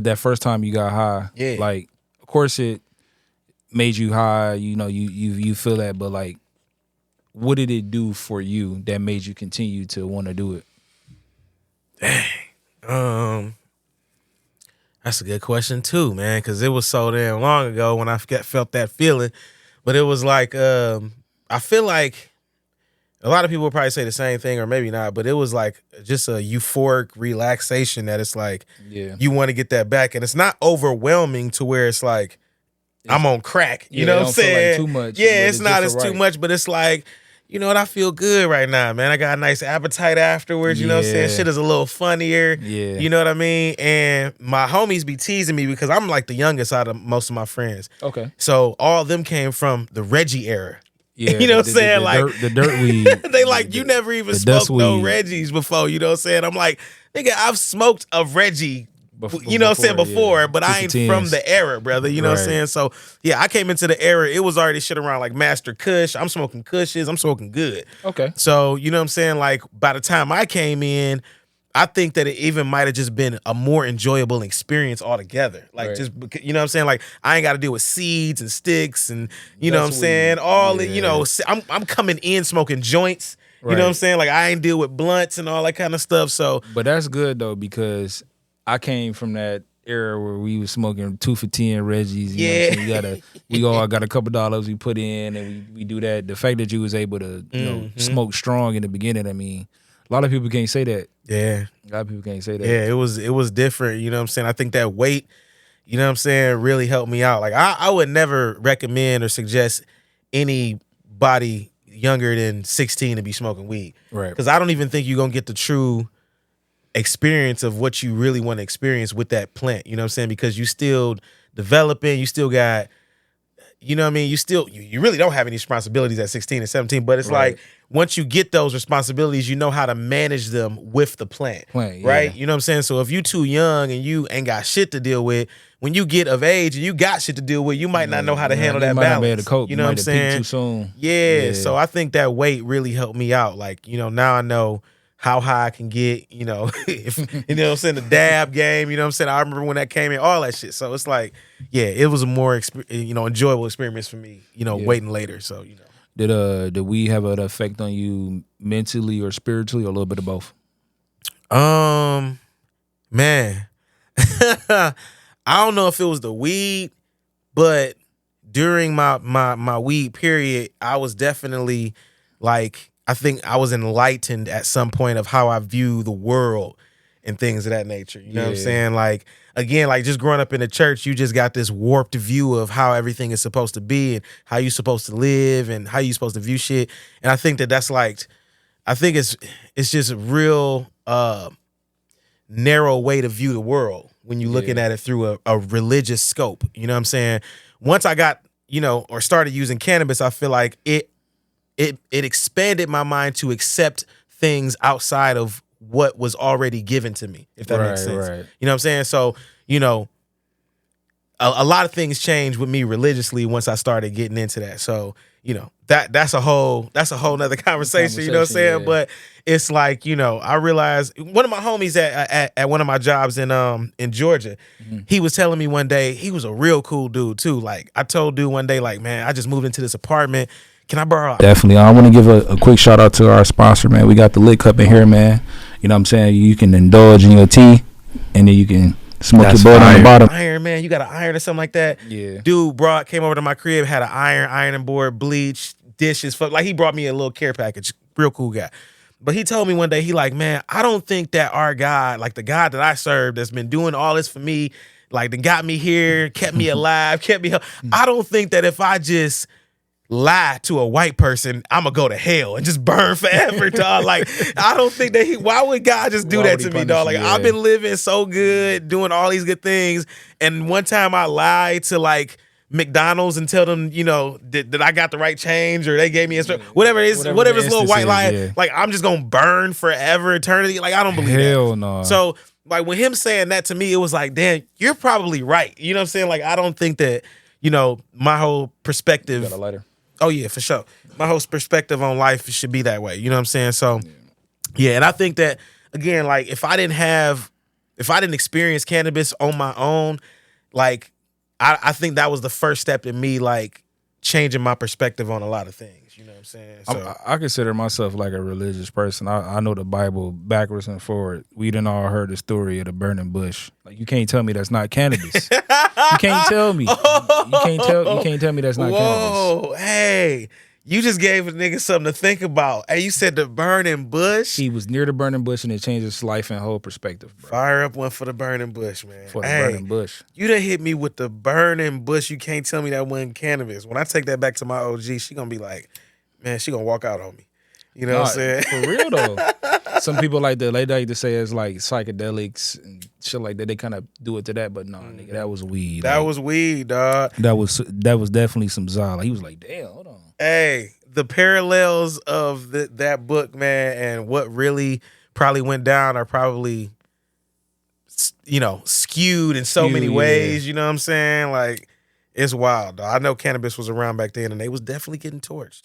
like that first time you got high. Yeah. Like, of course it made you high. You know, you feel that, but like, what did it do for you that made you continue to want to do it? Dang. That's a good question too, man, because it was so damn long ago when I felt that feeling. But it was like, I feel like a lot of people would probably say the same thing, or maybe not, but it was like just a euphoric relaxation that it's like, you want to get that back. And it's not overwhelming to where it's like, I'm on crack. You know what I'm saying? Feel like too much. Yeah, it's not as too much, but it's like, you know what, I feel good right now, man. I got a nice appetite afterwards, you know what I'm saying? Shit is a little funnier. Yeah. You know what I mean? And my homies be teasing me because I'm like the youngest out of most of my friends. Okay. So all of them came from the Reggie era. Yeah. You know what I'm saying? Like the dirt weed. they like, you never even smoked no Reggies before, you know what I'm saying? I'm like, nigga, I've smoked a Reggie you know what I'm saying, before, but I ain't from the era, brother. You know what I'm saying? So, yeah, I came into the era. It was already shit around like Master Kush. I'm smoking Kushes. I'm smoking good. Okay. So, you know what I'm saying? Like, by the time I came in, I think that it even might have just been a more enjoyable experience altogether. Like, just, you know what I'm saying? Like, I ain't got to deal with seeds and sticks and, you know what I'm saying? All, you know, I'm coming in smoking joints. You know what I'm saying? Like, I ain't deal with blunts and all that kind of stuff. So, but that's good, though, because I came from that era where we was smoking 2 for 10 Reggies. You know what I'm saying? We all got a couple dollars we put in, and we do that. The fact that you was able to you know smoke strong in the beginning, I mean, a lot of people can't say that. Yeah. A lot of people can't say that. Yeah, it was different. You know what I'm saying? I think that weight, you know what I'm saying, really helped me out. Like I would never recommend or suggest anybody younger than 16 to be smoking weed. Right. Because I don't even think you're gonna get the true experience of what you really want to experience with that plant, you know what I'm saying? Because you still developing, you still got, you know what I mean? You really don't have any responsibilities at 16 and 17, but it's like once you get those responsibilities, you know how to manage them with the plant right? You know what I'm saying? So if you too young and you ain't got shit to deal with, when you get of age and you got shit to deal with, you might not know how to handle that balance. Be able to cope. You know what I'm saying? Too soon. Yeah, so I think that weight really helped me out. Like, you know, now I know how high I can get, you know, if, you know what I'm saying, the dab game, you know what I'm saying? I remember when that came in, all that shit. So it's like, yeah, it was a more, you know, enjoyable experience for me, you know, waiting later. So, you know. Did weed have an effect on you mentally or spiritually or a little bit of both? Man, I don't know if it was the weed, but during my weed period, I was definitely like, I think I was enlightened at some point of how I view the world and things of that nature. You know what I'm saying? Like, again, like just growing up in the church, you just got this warped view of how everything is supposed to be and how you're supposed to live and how you're supposed to view shit. And I think that's like, I think it's just a real narrow way to view the world when you're looking at it through a religious scope. You know what I'm saying? Once I got, you know, or started using cannabis, I feel like it expanded my mind to accept things outside of what was already given to me, if that makes sense. Right. You know what I'm saying? So, you know, a lot of things changed with me religiously once I started getting into that. So, you know, that's a whole nother conversation, you know what I'm saying? Yeah. But it's like, you know, I realized one of my homies at one of my jobs in Georgia, he was telling me one day, he was a real cool dude too. Like I told dude one day, like, man, I just moved into this apartment. Can I borrow? Definitely. I want to give a quick shout out to our sponsor, man. We got the Lit Cup in here, man. You know what I'm saying? You can indulge in your tea, and then you can smoke your bud on the bottom. Iron, man. You got an iron or something like that? Yeah. Dude came over to my crib, had an ironing board, bleach, dishes. Like, he brought me a little care package. Real cool guy. But he told me one day, he like, man, I don't think that our God, like the God that I serve that's been doing all this for me, like that got me here, kept me alive, kept me I don't think that if I just lie to a white person, I'm gonna go to hell and just burn forever, dog. Like, I don't think that why would God just do that to me, dog? Like, I've been living so good, doing all these good things, and one time I lied to like McDonald's and tell them, you know, that I got the right change or they gave me whatever this little white lie, like I'm just gonna burn forever, eternity. Like, I don't believe that. Hell no. So like when him saying that to me, it was like, damn, you're probably right. You know what I'm saying? Like, I don't think that, you know, my whole perspective. You got a lighter? Oh, yeah, for sure. My whole perspective on life should be that way. You know what I'm saying? So, yeah, and I think that, again, like, if I didn't have if I didn't experience cannabis on my own, like I think that was the first step in me like changing my perspective on a lot of things. You know what I'm saying? So, I consider myself like a religious person. I know the Bible backwards and forward. We done all heard the story of the burning bush. Like you can't tell me that's not cannabis. You can't tell me. You can't tell me that's not cannabis. Whoa, hey. You just gave a nigga something to think about. Hey, you said the burning bush? He was near the burning bush and it changed his life and whole perspective, bro. Fire up one for the burning bush, man. For the burning bush. You done hit me with the burning bush. You can't tell me that wasn't cannabis. When I take that back to my OG, she gonna be like, man, she gonna walk out on me. You know what I'm saying? For real though. Some people like to say it's like psychedelics and shit like that. They kind of do it to that, but no, nigga, that was weed. That was weed, dog. That was definitely some Zala. He was like, damn, hold on. Hey, the parallels of that book, man, and what really probably went down are probably, skewed in so many ways. You know what I'm saying? Like, it's wild, dog. I know cannabis was around back then, and they was definitely getting torched.